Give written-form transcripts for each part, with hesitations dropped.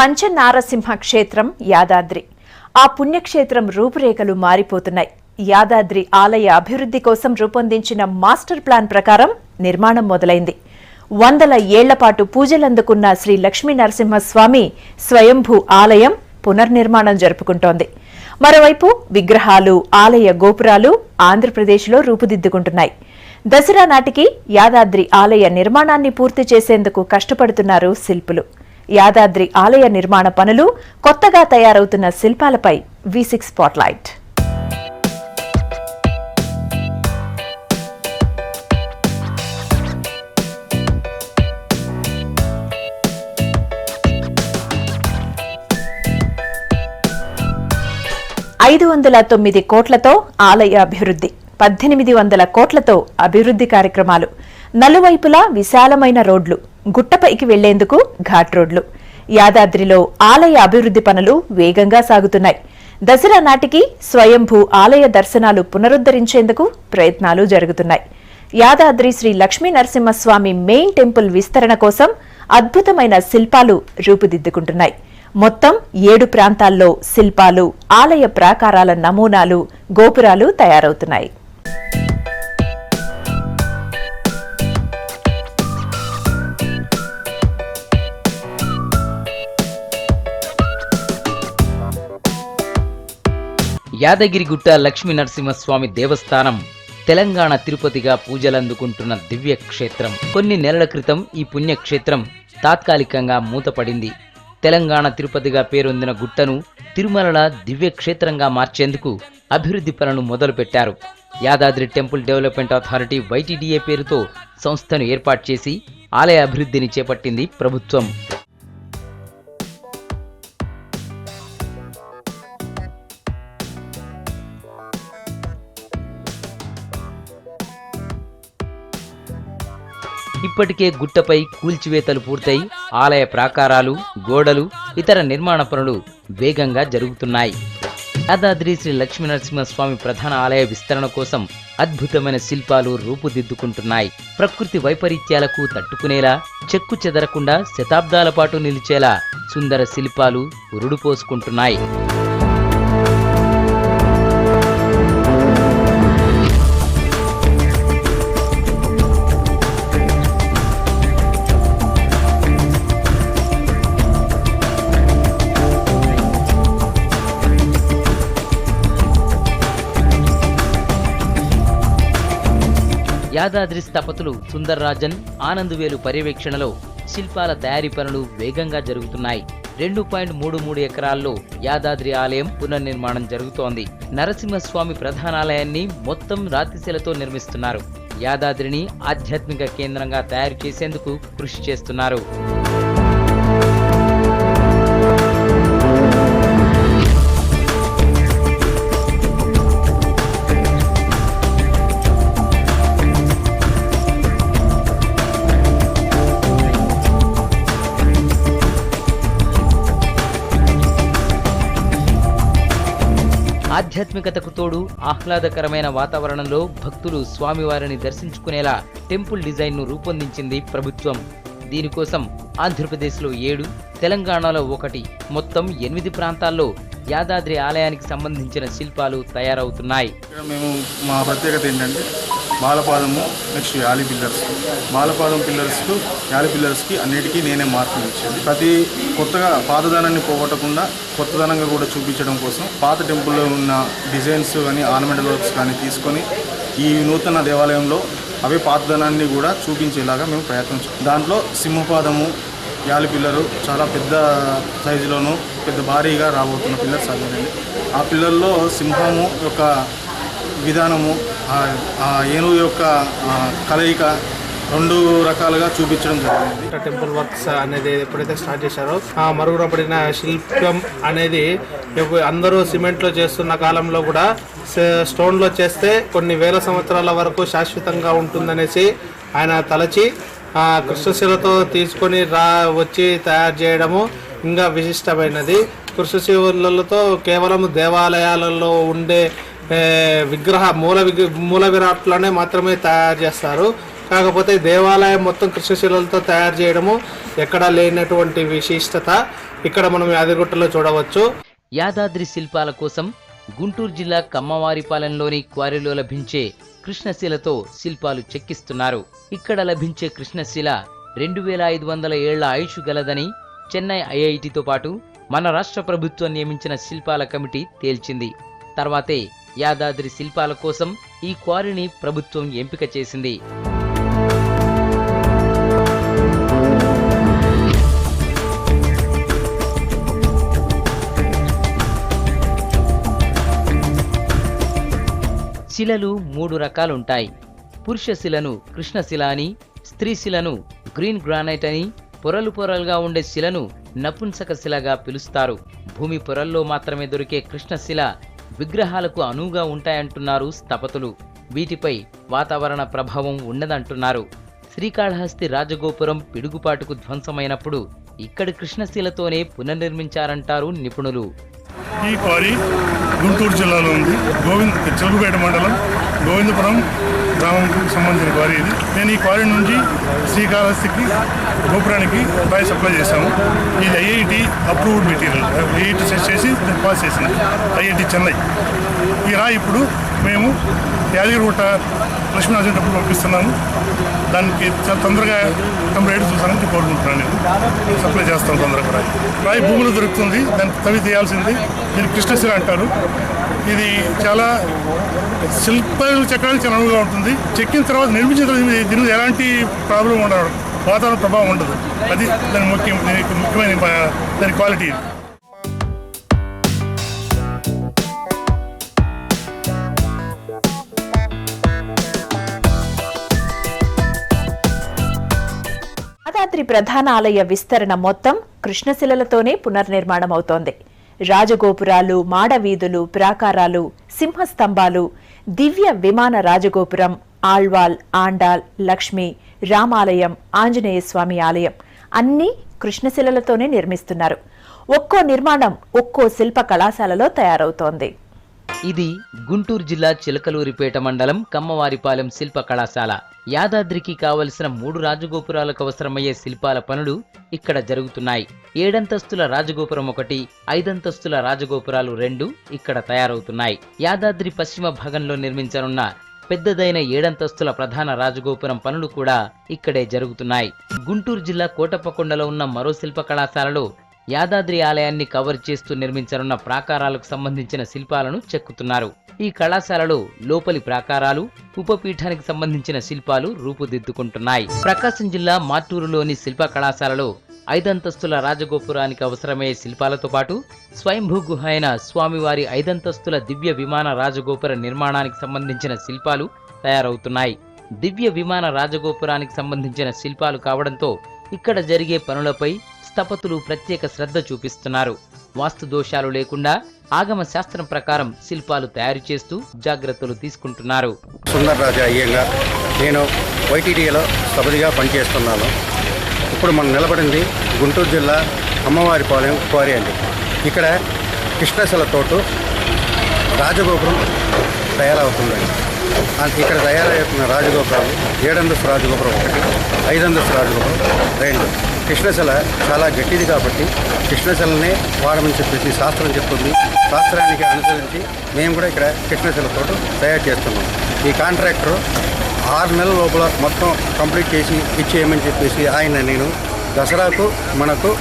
పంచనారసింహ క్షేత్రం యాదాద్రి. ఆ పుణ్యక్షేత్రం రూపురేఖలు మారిపోతున్నాయి. యాదాద్రి ఆలయ అభివృద్ధి కోసం రూపొందించిన మాస్టర్ ప్లాన్ ప్రకారం నిర్మాణం మొదలైంది. వందల ఏళ్లపాటు పూజలందుకున్న శ్రీ లక్ష్మీ నరసింహస్వామి స్వయంభూ ఆలయం పునర్నిర్మాణం జరుపుకుంటోంది. మరోవైపు విగ్రహాలు, ఆలయ గోపురాలు ఆంధ్రప్రదేశ్లో రూపుదిద్దుకుంటున్నాయి. దసరా నాటికి యాదాద్రి ఆలయ నిర్మాణాన్ని పూర్తి చేసేందుకు కష్టపడుతున్నారు శిల్పులు. యాదాద్రి ఆలయ నిర్మాణ పనులు, కొత్తగా తయారవుతున్న శిల్పాలపై V6 స్పాట్లైట్. $509 కోట్లతో ఆలయ అభివృద్ధి, 1800 కోట్లతో అభివృద్ధి కార్యక్రమాలు, నలువైపులా విశాలమైన రోడ్లు, గుట్టపైకి వెళ్లేందుకు ఘాట్ రోడ్లు. యాదాద్రిలో ఆలయ అభివృద్ధి పనులు వేగంగా సాగుతున్నాయి. దసరా నాటికి స్వయంభూ ఆలయ దర్శనాలు పునరుద్ధరించేందుకు ప్రయత్నాలు జరుగుతున్నాయి. యాదాద్రి శ్రీ లక్ష్మీ నరసింహస్వామి మెయిన్ టెంపుల్ విస్తరణ కోసం అద్భుతమైన శిల్పాలు రూపుదిద్దుకుంటున్నాయి. మొత్తం 7 ప్రాంతాల్లో శిల్పాలు, ఆలయ ప్రాకారాల నమూనాలు, గోపురాలు తయారవుతున్నాయి. యాదగిరిగుట్ట లక్ష్మీ నరసింహస్వామి దేవస్థానం తెలంగాణ తిరుపతిగా పూజలందుకుంటున్న దివ్య క్షేత్రం. కొన్ని నెలల క్రితం ఈ పుణ్యక్షేత్రం తాత్కాలికంగా మూతపడింది. తెలంగాణ తిరుపతిగా పేరొందిన గుట్టను తిరుమలల దివ్యక్షేత్రంగా మార్చేందుకు అభివృద్ధి పనులు మొదలుపెట్టారు. Yadadri temple development authority YTDA పేరుతో సంస్థను ఏర్పాటు చేసి ఆలయ అభివృద్ధిని చేపట్టింది ప్రభుత్వం. ఇప్పటికే గుట్టపై కూల్చివేతలు పూర్తయి ఆలయ ప్రాకారాలు, గోడలు, ఇతర నిర్మాణ పనులు వేగంగా జరుగుతున్నాయి. యాదాద్రి శ్రీ లక్ష్మీ నరసింహస్వామి ప్రధాన ఆలయ విస్తరణ కోసం అద్భుతమైన శిల్పాలు రూపుదిద్దుకుంటున్నాయి. ప్రకృతి వైపరీత్యాలకు తట్టుకునేలా, చెక్కు చెదరకుండా శతాబ్దాల పాటు నిలిచేలా సుందర శిల్పాలు ఉరుడు పోసుకుంటున్నాయి. యాదాద్రి స్థపతులు సుందర్రాజన్, ఆనందవేలు పర్యవేక్షణలో శిల్పాల తయారీ పనులు వేగంగా జరుగుతున్నాయి. 2.33 ఎకరాల్లో యాదాద్రి ఆలయం పునర్నిర్మాణం జరుగుతోంది. నరసింహస్వామి ప్రధానాలయాన్ని మొత్తం రాతిశిలతో నిర్మిస్తున్నారు. యాదాద్రిని ఆధ్యాత్మిక కేంద్రంగా తయారు చేసేందుకు కృషి చేస్తున్నారు. ఆధ్యాత్మికతకు తోడు ఆహ్లాదకరమైన వాతావరణంలో భక్తులు స్వామివారిని దర్శించుకునేలా టెంపుల్ డిజైన్ ను రూపొందించింది ప్రభుత్వం. దీనికోసం ఆంధ్రప్రదేశ్లో 7, తెలంగాణలో 1, మొత్తం 8 ప్రాంతాల్లో యాదాద్రి ఆలయానికి సంబంధించిన శిల్పాలు తయారవుతున్నాయి. మేము మా ప్రత్యేకత ఏంటంటే బాలపాదము, నెక్స్ట్ యాలి పిల్లర్స్, బాలపాదం పిల్లర్స్కు యాలి పిల్లర్స్కి అన్నిటికీ నేనే మార్పులు ఇచ్చింది. ప్రతి కొత్తగా పాతదనాన్ని పోగొట్టకుండా కొత్తదనంగా కూడా చూపించడం కోసం పాత టెంపుల్లో ఉన్న డిజైన్స్ కానీ ఆర్నమెంటల్ వర్క్స్ కానీ తీసుకొని ఈ నూతన దేవాలయంలో అవే పాతదనాన్ని కూడా చూపించేలాగా మేము ప్రయత్నించాం. దాంట్లో సింహపాదము, యాలి పిల్లరు చాలా పెద్ద సైజులోను పెద్ద భారీగా రాబోతున్న పిల్లర్స్ అదేనండి. ఆ పిల్లర్లో సింహము యొక్క విధానము, ఆ ఏనుగు యొక్క కలయిక 2 రకాలుగా చూపించడం జరిగింది. టెంపుల్ వర్క్స్ అనేది ఎప్పుడైతే స్టార్ట్ చేశారో ఆ మరుగున పడిన శిల్పం అనేది అందరూ సిమెంట్లో చేస్తున్న కాలంలో కూడా స్టోన్లో చేస్తే కొన్ని వేల సంవత్సరాల వరకు శాశ్వతంగా ఉంటుందనేసి ఆయన తలచి కృష్ణశిలతో తీసుకొని వచ్చి తయారు చేయడము ఇంకా విశిష్టమైనది. కృష్ణశిలతో కేవలం దేవాలయాలలో ఉండే విగ్రహ మూల విరాట్లోనే మాత్రమే తయారు చేస్తారు. కాకపోతే దేవాలయం మొత్తం కృష్ణశిలలతో తయారు చేయడము ఎక్కడా లేనటువంటి విశిష్టత ఇక్కడ మనం యాదగిరిగుట్టలో చూడవచ్చు. యాదాద్రి శిల్పాల కోసం గుంటూరు జిల్లా కమ్మవారిపాలెంలోని క్వారీలో లభించే కృష్ణశిలతో శిల్పాలు చెక్కిస్తున్నారు. ఇక్కడ లభించే కృష్ణశిల 2500 ఏళ్ల ఆయుష్ గలదని చెన్నై ఐఐటితో పాటు మన రాష్ట్ర ప్రభుత్వం నియమించిన శిల్పాల కమిటీ తేల్చింది. తర్వాతే యాదాద్రి శిల్పాల కోసం ఈ క్వారీని ప్రభుత్వం ఎంపిక చేసింది. శిలలు 3 రకాలుంటాయి. పురుష శిలను కృష్ణశిల అని, స్త్రీ శిలను గ్రీన్ గ్రానైట్ అని, పొరలు పొరలుగా ఉండే శిలను నపుంసక శిలగా పిలుస్తారు. భూమి పొరల్లో మాత్రమే దొరికే కృష్ణశిల విగ్రహాలకు అనువుగా ఉంటాయంటున్నారు స్థపతులు. వీటిపై వాతావరణ ప్రభావం ఉండదంటున్నారు. శ్రీకాళహస్తి రాజగోపురం పిడుగుపాటుకు ధ్వంసమైనప్పుడు ఇక్కడి కృష్ణశిలతోనే పునర్నిర్మించారంటారు నిపుణులు. ఈ క్వారీ గుంటూరు జిల్లాలో ఉంది. చిలుకపేట మండలం గోవిందపురం గ్రామంకు సంబంధించిన క్వారీ ఇది. నేను ఈ క్వారీ నుంచి శ్రీకాళహస్తికి గోపురానికి రాయి సప్లై చేశాము. ఇది IIT approved material. IIT set చేసి పాస్ చేసింది ఐఐటి చెన్నై. ఈ రాయి ఇప్పుడు మేము యాదగిరిగుట్ట లక్ష్మీనరసింహ టెంపుల్ పంపిస్తున్నాము. దానికి చాలా తొందరగా కంప్లీట్ చూసానని కోరుకుంటున్నాను. నేను సప్లై చేస్తాను తొందరగా. రాయి భూమిలో దొరుకుతుంది, దాన్ని తవ్వి తీయాల్సింది. దీన్ని కృష్ణశిల అంటారు. ఇది చాలా శిల్పాలు చెక్కడానికి చాలా అనువుగా ఉంటుంది. చెక్కిన తర్వాత నిర్మించిన తర్వాత దీని మీద ఎలాంటి ప్రాబ్లం ఉండదు, వాతావరణ ప్రభావం ఉండదు. అది దాని ముఖ్యమైన దాని క్వాలిటీ. యాదాద్రి ప్రధాన ఆలయ విస్తరణ మొత్తం కృష్ణశిలలతోనే పునర్నిర్మాణం అవుతోంది. రాజగోపురాలు, మాడవీధులు, ప్రాకారాలు, సింహస్తంభాలు, దివ్య విమాన రాజగోపురం, ఆళ్వాల్, ఆండాల్, లక్ష్మి, రామాలయం, ఆంజనేయ స్వామి ఆలయం అన్నీ కృష్ణశిలలతోనే నిర్మిస్తున్నారు. ఒక్కో నిర్మాణం ఒక్కో శిల్ప కళాశాలలో తయారవుతోంది. ఇది గుంటూరు జిల్లా చిలకలూరిపేట మండలం కమ్మవారిపాలెం శిల్ప కళాశాల. యాదాద్రికి కావలసిన 3 రాజగోపురాలకు అవసరమయ్యే శిల్పాల పనులు ఇక్కడ జరుగుతున్నాయి. 7 అంతస్తుల రాజగోపురం 1, 5 అంతస్తుల రాజగోపురాలు 2 ఇక్కడ తయారవుతున్నాయి. యాదాద్రి పశ్చిమ భాగంలో నిర్మించనున్న పెద్దదైన 7 అంతస్తుల ప్రధాన రాజగోపురం పనులు కూడా ఇక్కడే జరుగుతున్నాయి. గుంటూరు జిల్లా కోటప్పకొండలో ఉన్న మరో శిల్ప కళాశాలలో యాదాద్రి ఆలయాన్ని కవర్ చేస్తూ నిర్మించనున్న ప్రాకారాలకు సంబంధించిన శిల్పాలను చెక్కుతున్నారు. ఈ కళాశాలలో లోపలి ప్రాకారాలు, ఉపపీఠానికి సంబంధించిన శిల్పాలు రూపుదిద్దుకుంటున్నాయి. ప్రకాశం జిల్లా మార్టూరులోని శిల్ప కళాశాలలో 5 అంతస్తుల రాజగోపురానికి అవసరమయ్యే శిల్పాలతో పాటు స్వయంభూ గుహ అయిన స్వామివారి 5 అంతస్తుల దివ్య విమాన రాజగోపుర నిర్మాణానికి సంబంధించిన శిల్పాలు తయారవుతున్నాయి. దివ్య విమాన రాజగోపురానికి సంబంధించిన శిల్పాలు కావడంతో ఇక్కడ జరిగే పనులపై స్థపతులు ప్రత్యేక శ్రద్ధ చూపిస్తున్నారు. వాస్తు దోషాలు లేకుండా ఆగమ శాస్త్రం ప్రకారం శిల్పాలు తయారు చేస్తూ జాగ్రత్తలు తీసుకుంటున్నారు. సుందర్రాజు అయ్యంగా నేను వైటీడీలో స్థపతిగా పనిచేస్తున్నాను. ఇప్పుడు మనం నిలబడింది గుంటూరు జిల్లా అమ్మవారిపాలెం క్వారీ అండి. ఇక్కడ కృష్ణశిలతోటు రాజగోపురం తయారవుతుందండి. ఇక్కడ తయారవుతున్న రాజగోపురాలు 7 అంతస్తు రాజగోపురం 1, 5 అంతస్తు రాజగోపురం 2. కృష్ణశిల చాలా గట్టిది కాబట్టి కృష్ణశిలనే వాడమని చెప్పేసి శాస్త్రం చెప్తుంది. శాస్త్రానికి అనుసరించి మేము కూడా ఇక్కడ కృష్ణశిలతో తయారు చేస్తున్నాం. ఈ కాంట్రాక్టర్ 6 నెలల లోపల మొత్తం కంప్లీట్ చేసి ఇచ్చేయమని చెప్పేసి నేను దసరాకు మనకు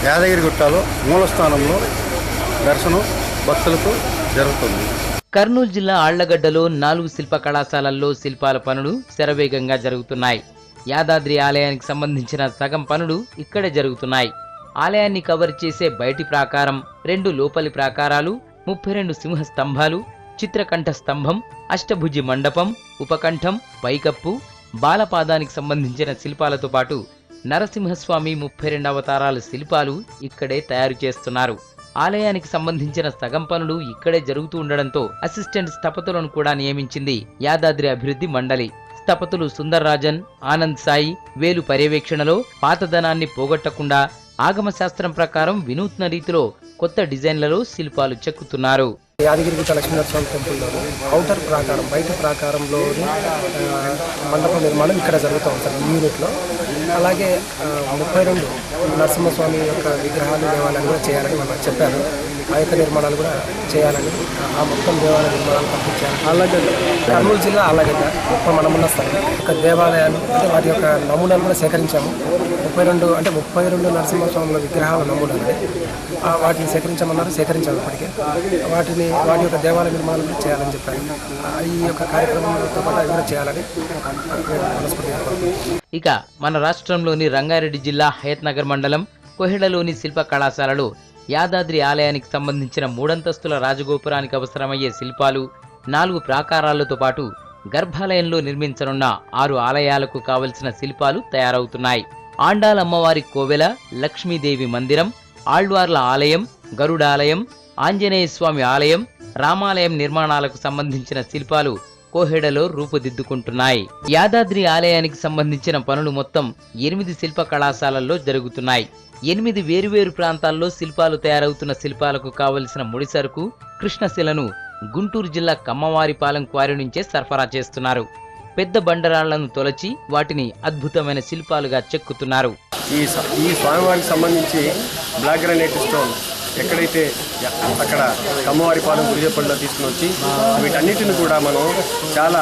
యాదగిరిగుట్టలో మూలస్థానంలో దర్శనం భక్తులకు జరుగుతుంది. కర్నూలు జిల్లా ఆళ్లగడ్డలో 4 శిల్ప కళాశాలల్లో శిల్పాల పనులు శరవేగంగా జరుగుతున్నాయి. యాదాద్రి ఆలయానికి సంబంధించిన సగం పనులు ఇక్కడే జరుగుతున్నాయి. ఆలయాన్ని కవర్ చేసే బయటి ప్రాకారం, 2 లోపలి ప్రాకారాలు, 32 సింహ స్తంభాలు, చిత్రకంఠ స్తంభం, అష్టభుజి మండపం, ఉపకంఠం, పైకప్పు, బాలపాదానికి సంబంధించిన శిల్పాలతో పాటు నరసింహస్వామి 32 అవతారాల శిల్పాలు ఇక్కడే తయారు చేస్తున్నారు. ఆలయానికి సంబంధించిన సగం పనులు ఇక్కడే జరుగుతూ ఉండడంతో అసిస్టెంట్ స్థపతులను కూడా నియమించింది యాదాద్రి అభివృద్ధి మండలి. స్థపతులు సుందర్రాజన్, ఆనంద్ సాయి, వేలు పర్యవేక్షణలో పాతదనాన్ని పోగొట్టకుండా ఆగమ శాస్త్రం ప్రకారం వినూత్న రీతిలో కొత్త డిజైన్లలో శిల్పాలు చెక్కుతున్నారు. యాదగిరిగుట్ట లక్ష్మీనరసింహస్వామి టెంపుల్లో ఔటర్ ప్రాకారం బయట ప్రాకారంలోని మండపం నిర్మాణం ఇక్కడ జరుగుతూ ఉంటుంది ఈ యూనిట్లో. అలాగే 32 నరసింహస్వామి యొక్క విగ్రహాలు దేవాలయాలు కూడా చేయాలని మనం చెప్పారు. ఆ యొక్క నిర్మాణాలు కూడా చేయాలని, ఆ మొత్తం దేవాలయ నిర్మాణాలు పంపించాలి. అలాగే కర్నూలు జిల్లా ఆళ్ళగడ్డ మనమున్న స్థలం ఒక దేవాలయాలు అంటే వాటి యొక్క నమూనాలు కూడా సేకరించాము. 32 నరసింహస్వాముల విగ్రహాల నమూనాలు వాటిని సేకరించామన్నారు. సేకరించాము ఇప్పటికే. వాటి యొక్క దేవాలయ నిర్మాణం చేయాలని చెప్పారు. ఈ యొక్క కార్యక్రమంతో పాటు అవి కూడా చేయాలని మనస్ఫూర్తిగా. ఇక మన రాష్ట్రంలోని రంగారెడ్డి జిల్లా హయత్నగర్ మండలం కోహెడలోని శిల్ప కళాశాలలో యాదాద్రి ఆలయానికి సంబంధించిన 3 అంతస్తుల రాజగోపురానికి అవసరమయ్యే శిల్పాలు, 4 ప్రాకారాలతో పాటు గర్భాలయంలో నిర్మించనున్న 6 ఆలయాలకు కావలసిన శిల్పాలు తయారవుతున్నాయి. ఆండాలమ్మవారి కోవెల, లక్ష్మీదేవి మందిరం, ఆళ్వార్ల ఆలయం, గరుడాలయం, ఆంజనేయ స్వామి ఆలయం, రామాలయం నిర్మాణాలకు సంబంధించిన శిల్పాలు కోహెడలో రూపుదిద్దుకుంటున్నాయి. యాదాద్రి ఆలయానికి సంబంధించిన పనులు మొత్తం 8 శిల్ప కళాశాలల్లో జరుగుతున్నాయి. 8 వేరువేరు ప్రాంతాల్లో శిల్పాలు తయారవుతున్న శిల్పాలకు కావలసిన ముడిసరుకు కృష్ణశిలను గుంటూరు జిల్లా కమ్మవారిపాలెం క్వారీ నుంచే సరఫరా చేస్తున్నారు. పెద్ద బండరాళ్లను తొలచి వాటిని అద్భుతమైన శిల్పాలుగా చెక్కుతున్నారు. ఈ స్వామివారికి సంబంధించి బ్లాక్ గ్రానైట్ స్టోన్ ఎక్కడైతే అక్కడ కమ్మవారిపాలెం గురిజపల్లిలో తీసుకుని వచ్చి వీటన్నిటిని కూడా మనం చాలా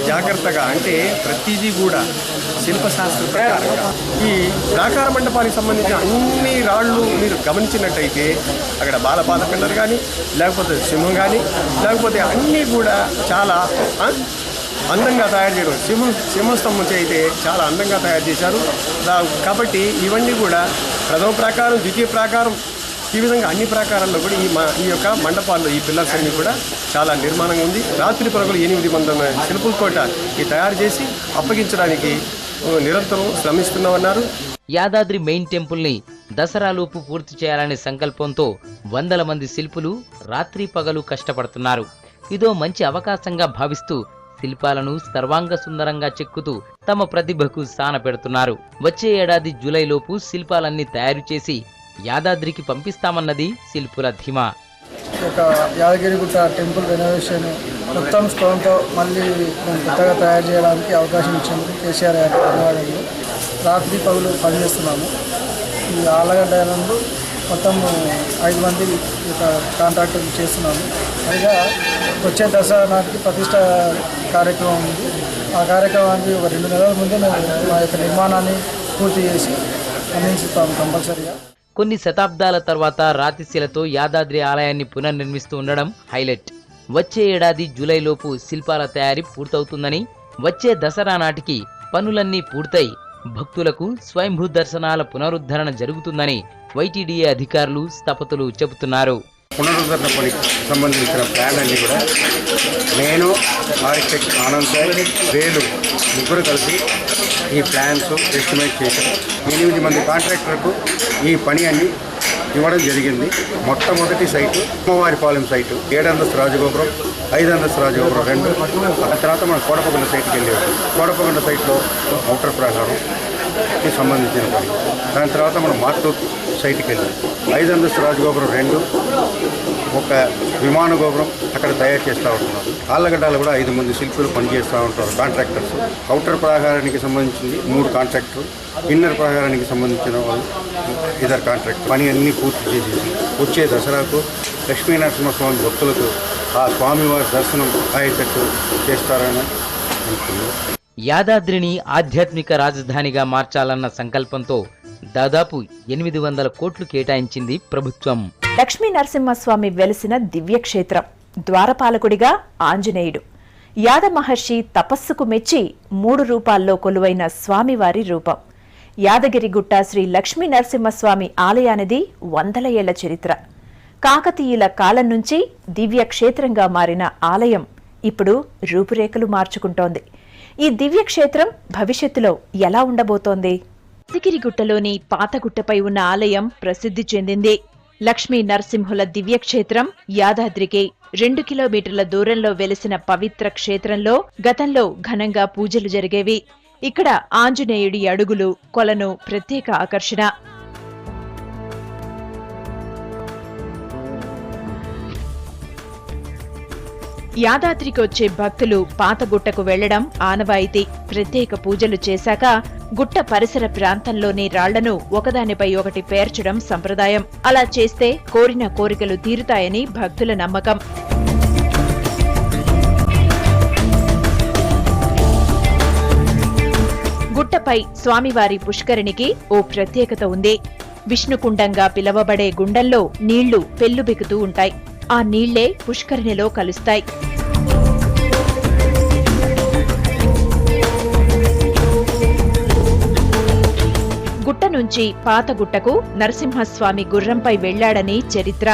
జాగ్రత్తగా, అంటే ప్రతిదీ కూడా శిల్పశాస్త్ర ప్రకారంగా ఈ ప్రాకార మండపానికి సంబంధించిన అన్ని రాళ్ళు మీరు గమనించినట్టయితే అక్కడ బాలపాదపిల్లలు కానీ, లేకపోతే సింహం కానీ, లేకపోతే అన్నీ కూడా చాలా అందంగా తయారు చేయడం. సింహస్తంభం అయితే చాలా అందంగా తయారు చేశారు. కాబట్టి ఇవన్నీ కూడా ప్రథమ ప్రాకారం, ద్వితీయ ప్రాకారం, ఈ విధంగా అన్ని ప్రాకారాల్లో కూడా ఈ యొక్క మండపాల్లో ఈ పిల్లర్స్ అన్ని కూడా చాలా నిర్మాణంగా ఉంది. రాత్రి పరుగులు 8 మంది శిల్పులతోట ఈ తయారు చేసి అప్పగించడానికి నిరంతరం శ్రమిస్తున్నామన్నారు. యాదాద్రి మెయిన్ టెంపుల్ ని దసరాలోపు పూర్తి చేయాలనే సంకల్పంతో 100 మంది శిల్పులు రాత్రి పగలు కష్టపడుతున్నారు. ఇదో మంచి అవకాశంగా భావిస్తూ శిల్పాలను సర్వాంగ సుందరంగా చెక్కుతూ తమ ప్రతిభకు సాన పెడుతున్నారు. వచ్చే ఏడాది జూలైలోపు శిల్పాలన్నీ తయారు చేసి యాదాద్రికి పంపిస్తామన్నది శిల్పుల ధీమా. ఒక యాదగిరిగుట్ట టెంపుల్ రెనోవేషన్ మొత్తం స్టోన్తో మళ్ళీ మేము కొత్తగా తయారు చేయడానికి అవకాశం ఇచ్చినందుకు కేసీఆర్ గారికి ధన్యవాదాలు. రాత్రి పగులు పనిచేస్తున్నాము. ఈ ఆళ్ళగడ్డ నందు మొత్తం 5 మంది కాంట్రాక్టర్ చేస్తున్నాము. పైగా వచ్చే దసరా నాటికి ప్రతిష్ట కార్యక్రమం ఉంది. ఆ కార్యక్రమానికి ఒక 2 నెలల ముందే మేము మా యొక్క నిర్మాణాన్ని పూర్తి చేసి అందిస్తాము కంపల్సరీగా. కొన్ని శతాబ్దాల తర్వాత రాతిశిలతో యాదాద్రి ఆలయాన్ని పునర్నిర్మిస్తూ ఉండడం హైలైట్. వచ్చే ఏడాది జూలైలోపు శిల్పాల తయారీ పూర్తవుతుందని, వచ్చే దసరా నాటికి పనులన్నీ పూర్తయి భక్తులకు స్వయంభూ దర్శనాల పునరుద్ధరణ జరుగుతుందని వైటీడీఏ అధికారులు, స్థపతులు చెబుతున్నారు. పునరుద్ధరణ పనికి సంబంధించిన ప్లాన్ అన్ని కూడా నేను, ఆర్కిటెక్ట్ ఆనంద్ సార్, వేలు ముగ్గురు కలిసి ఈ ప్లాన్స్ ఎస్టిమేట్ చేశారు. 8 మంది కాంట్రాక్టర్కు ఈ పని అన్ని ఇవ్వడం జరిగింది. మొట్టమొదటి సైటు అమ్మవారిపాలెం సైటు 7 అంతస్తు రాజగోపురం, 5 అంతస్తు రాజగోపురం 2. ఆ తర్వాత మనం కోడపకొండ సైట్కి వెళ్ళాము. కోడపకొండ సైట్లో ఔటర్ ప్రాకారంకి సంబంధించిన పని. దాని తర్వాత మనం మార్టూర్ సైట్కి వెళ్ళాం. 5 అంతస్తు రాజగోపురం 2, ఒక విమాన గోపురం అక్కడ తయారు చేస్తూ ఉంటున్నారు. ఆళ్ళగడ్డలు కూడా 5 మంది శిల్పులు పనిచేస్తూ ఉంటారు, కాంట్రాక్టర్స్. ఔటర్ ప్రాకారానికి సంబంధించింది 3 కాంట్రాక్టర్, ఇన్నర్ ప్రాకారానికి సంబంధించిన వాళ్ళు 2 కాంట్రాక్టర్. పని అన్నీ పూర్తి చేసేసి వచ్చే దసరాకు లక్ష్మీనరసింహస్వామి భక్తులకు ఆ స్వామివారి దర్శనం అయ్యేటట్టు చేస్తారని అనుకుంటున్నాను. యాదాద్రిని ఆధ్యాత్మిక రాజధానిగా మార్చాలన్న సంకల్పంతో దాదాపు 800 కోట్లు కేటాయించింది ప్రభుత్వం. లక్ష్మీ నరసింహస్వామి వెలిసిన దివ్యక్షేత్రం, ద్వారపాలకుడిగా ఆంజనేయుడు. యాద మహర్షి తపస్సుకు మెచ్చి 3 రూపాల్లో కొలువైన స్వామివారి రూపం. యాదగిరిగుట్ట శ్రీ లక్ష్మీ నరసింహస్వామి ఆలయానిది 100 ఏళ్ల చరిత్ర. కాకతీయుల కాలం నుంచి దివ్యక్షేత్రంగా మారిన ఆలయం ఇప్పుడు రూపురేఖలు మార్చుకుంటోంది. ఈ దివ్యక్షేత్రం భవిష్యత్తులో ఎలా ఉండబోతోంది? యాదగిరిగుట్టలోని పాతగుట్టపై ఉన్న ఆలయం ప్రసిద్ధి చెందింది. లక్ష్మీ నరసింహుల దివ్యక్షేత్రం యాదాద్రికి 2 కిలోమీటర్ల దూరంలో వెలిసిన పవిత్ర క్షేత్రంలో గతంలో ఘనంగా పూజలు జరిగేవి. ఇక్కడ ఆంజనేయుడి అడుగులు, కొలను ప్రత్యేక ఆకర్షణ. యాదాద్రికి వచ్చే భక్తులు పాత గుట్టకు వెళ్లడం ఆనవాయితీ. ప్రత్యేక పూజలు చేశాక గుట్ట పరిసర ప్రాంతంలోని రాళ్లను ఒకదానిపై ఒకటి పేర్చడం సంప్రదాయం. అలా చేస్తే కోరిన కోరికలు తీరుతాయని భక్తుల నమ్మకం. గుట్టపై స్వామివారి పుష్కరిణికి ఓ ప్రత్యేకత ఉంది. విష్ణుకుండంగా పిలవబడే గుండంలో నీళ్లు పెల్లుబికుతూ ఉంటాయి. ఆ నీళ్లే పుష్కరిణిలో కలుస్తాయి. గుట్ట నుంచి పాత గుట్టకు నరసింహస్వామి గుర్రంపై వెళ్లాడని చరిత్ర.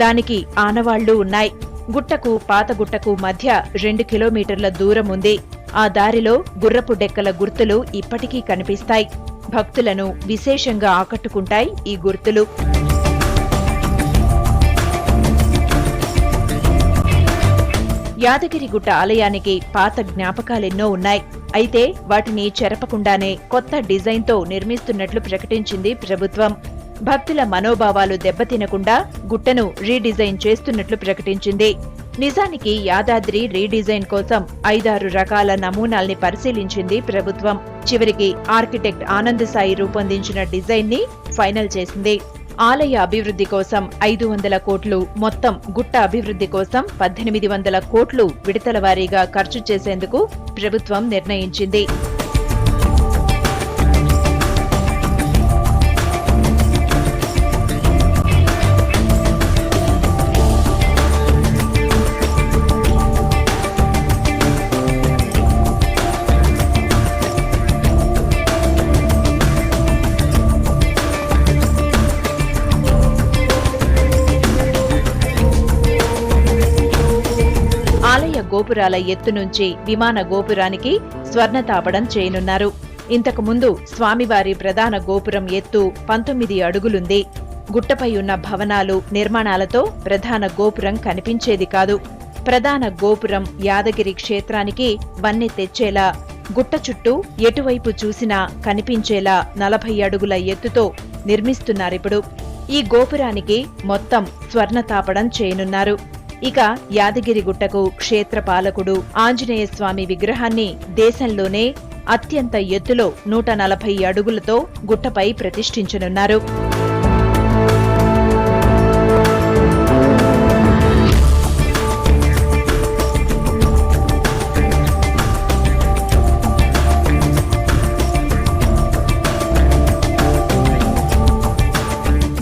దానికి ఆనవాళ్లు ఉన్నాయి. గుట్టకు పాత గుట్టకు మధ్య 2 కిలోమీటర్ల దూరం ఉంది. ఆ దారిలో గుర్రపు డెక్కల గుర్తులు ఇప్పటికీ కనిపిస్తాయి. భక్తులను విశేషంగా ఆకట్టుకుంటాయి ఈ గుర్తులు. యాదగిరిగుట్ట ఆలయానికి పాత జ్ఞాపకాలెన్నో ఉన్నాయి. అయితే వాటిని చెరపకుండానే కొత్త డిజైన్తో నిర్మిస్తున్నట్లు ప్రకటించింది ప్రభుత్వం. భక్తుల మనోభావాలు దెబ్బతినకుండా గుట్టను రీడిజైన్ చేస్తున్నట్లు ప్రకటించింది. నిజానికి యాదాద్రి రీడిజైన్ కోసం 5-6 రకాల నమూనాల్ని పరిశీలించింది ప్రభుత్వం. చివరికి ఆర్కిటెక్ట్ ఆనంద్ సాయి రూపొందించిన డిజైన్ ని ఫైనల్ చేసింది. ఆలయ అభివృద్ధి కోసం 500 కోట్లు, మొత్తం గుట్ట అభివృద్ధి కోసం 1800 కోట్లు విడతల వారీగా ఖర్చు చేసేందుకు ప్రభుత్వం నిర్ణయించింది. గోపురాల ఎత్తు నుంచి విమాన గోపురానికి స్వర్ణతాపడం చేయనున్నారు. ఇంతకు ముందు స్వామివారి ప్రధాన గోపురం ఎత్తు 19 అడుగులుంది. గుట్టపై ఉన్న భవనాలు, నిర్మాణాలతో ప్రధాన గోపురం కనిపించేది కాదు. ప్రధాన గోపురం యాదగిరి క్షేత్రానికి వన్నె తెచ్చేలా, గుట్ట చుట్టూ ఎటువైపు చూసినా కనిపించేలా 40 అడుగుల ఎత్తుతో నిర్మిస్తున్నారిప్పుడు. ఈ గోపురానికి మొత్తం స్వర్ణతాపడం చేయనున్నారు. ఇక యాదగిరిగుట్టకు క్షేత్రపాలకుడు ఆంజనేయస్వామి విగ్రహాన్ని దేశంలోనే అత్యంత ఎత్తులో 140 అడుగులతో గుట్టపై ప్రతిష్ఠించనున్నారు.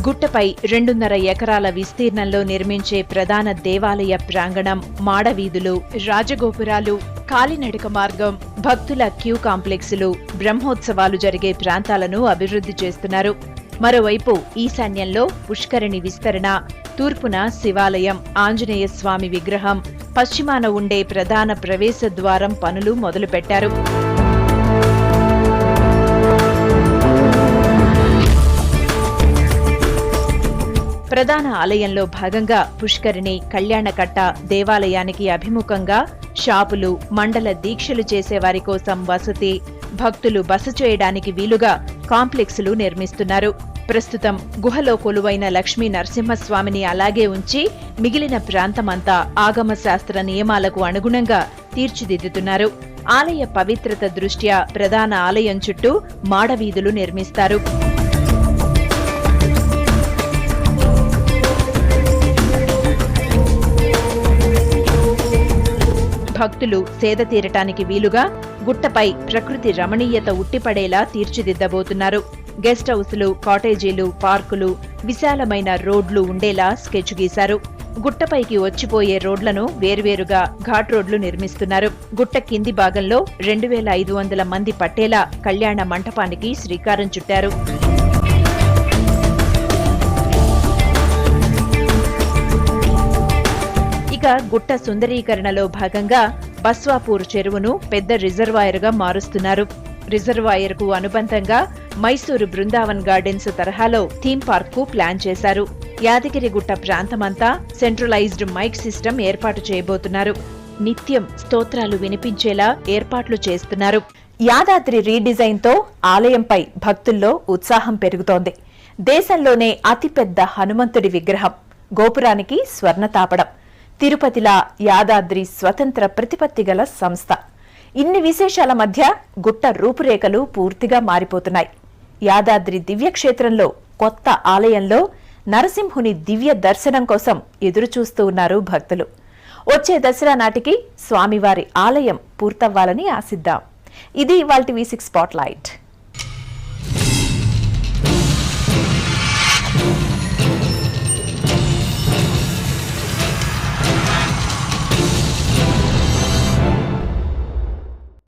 గుట్టపై 2.5 ఎకరాల విస్తీర్ణంలో నిర్మించే ప్రధాన దేవాలయ ప్రాంగణం, మాడవీధులు, రాజగోపురాలు, కాలినడక మార్గం, భక్తుల క్యూ కాంప్లెక్సులు, బ్రహ్మోత్సవాలు జరిగే ప్రాంతాలను అభివృద్ధి చేస్తున్నారు. మరోవైపు ఈశాన్యంలో పుష్కరిణి విస్తరణ, తూర్పున శివాలయం, ఆంజనేయ స్వామి విగ్రహం, పశ్చిమాన ఉండే ప్రధాన ప్రవేశ ద్వారం పనులు మొదలుపెట్టారు. ప్రధాన ఆలయంలో భాగంగా పుష్కరిణి, కళ్యాణకట్ట, దేవాలయానికి అభిముఖంగా షాపులు, మండల దీక్షలు చేసేవారి కోసం వసతి, భక్తులు బస చేయడానికి వీలుగా కాంప్లెక్సులు నిర్మిస్తున్నారు. ప్రస్తుతం గుహలో కొలువైన లక్ష్మీ నరసింహస్వామిని అలాగే ఉంచి మిగిలిన ప్రాంతమంతా ఆగమ శాస్త్ర నియమాలకు అనుగుణంగా తీర్చిదిద్దుతున్నారు. ఆలయ పవిత్రత దృష్ట్యా ప్రధాన ఆలయం చుట్టూ మాడవీధులు నిర్మిస్తారు. భక్తులు సేద తీరటానికి వీలుగా గుట్టపై ప్రకృతి రమణీయత ఉట్టిపడేలా తీర్చిదిద్దబోతున్నారు. గెస్ట్ హౌసులు, కాటేజీలు, పార్కులు, విశాలమైన రోడ్లు ఉండేలా స్కెచ్ గీశారు. గుట్టపైకి వచ్చిపోయే రోడ్లను వేర్వేరుగా ఘాట్ రోడ్లు నిర్మిస్తున్నారు. గుట్ట కింది భాగంలో 2500 మంది పట్టేలా కళ్యాణ మంటపానికి శ్రీకారం చుట్టారు. ఇక గుట్ట సుందరీకరణలో భాగంగా బస్వాపూర్ చెరువును పెద్ద రిజర్వాయర్గా మారుస్తున్నారు. రిజర్వాయర్కు అనుబంధంగా మైసూరు బృందావన్ గార్డెన్స్ తరహాలో థీమ్ పార్క్ కు ప్లాన్ చేశారు. యాదగిరిగుట్ట ప్రాంతమంతా సెంట్రలైజ్డ్ మైక్ సిస్టమ్ ఏర్పాటు చేయబోతున్నారు. నిత్యం స్తోత్రాలు వినిపించేలా ఏర్పాట్లు చేస్తున్నారు. యాదాద్రి రీడిజైన్ తో ఆలయంపై భక్తుల్లో ఉత్సాహం పెరుగుతోంది. దేశంలోనే అతిపెద్ద హనుమంతుడి విగ్రహం, గోపురానికి స్వర్ణతాపడం, తిరుపతిలా యాదాద్రి స్వతంత్ర ప్రతిపత్తి గల సంస్థ. ఇన్ని విశేషాల మధ్య గుట్ట రూపురేఖలు పూర్తిగా మారిపోతున్నాయి. యాదాద్రి దివ్యక్షేత్రంలో కొత్త ఆలయంలో నరసింహుని దివ్య దర్శనం కోసం ఎదురుచూస్తూ ఉన్నారు భక్తులు. వచ్చే దసరా నాటికి స్వామివారి ఆలయం పూర్తవ్వాలని ఆశిద్దాం. ఇది ఇవాల్టి V6 స్పాట్లైట్.